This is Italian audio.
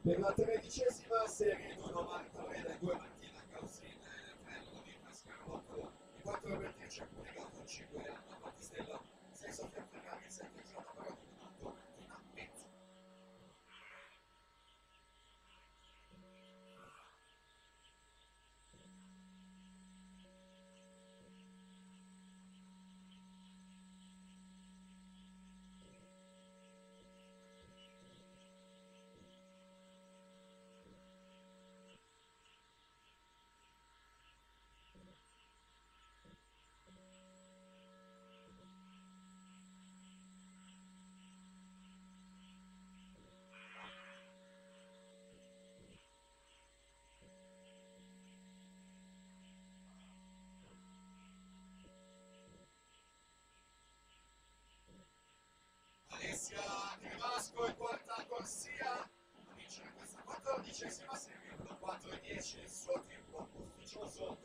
Per la 13ª serie 2,93 del 2 Martina Causina e del 3 Ludovica Scarlotto, i 4 Bertecci pubblicato 5 Anna Battistella, 6 Sofia Ferrari, 7 Giornata però di Donato, Martina Mezzo. Alessia Cremasco e quarta corsia a vincere questa 14ª serie 1-4-10 il suo tempo ufficioso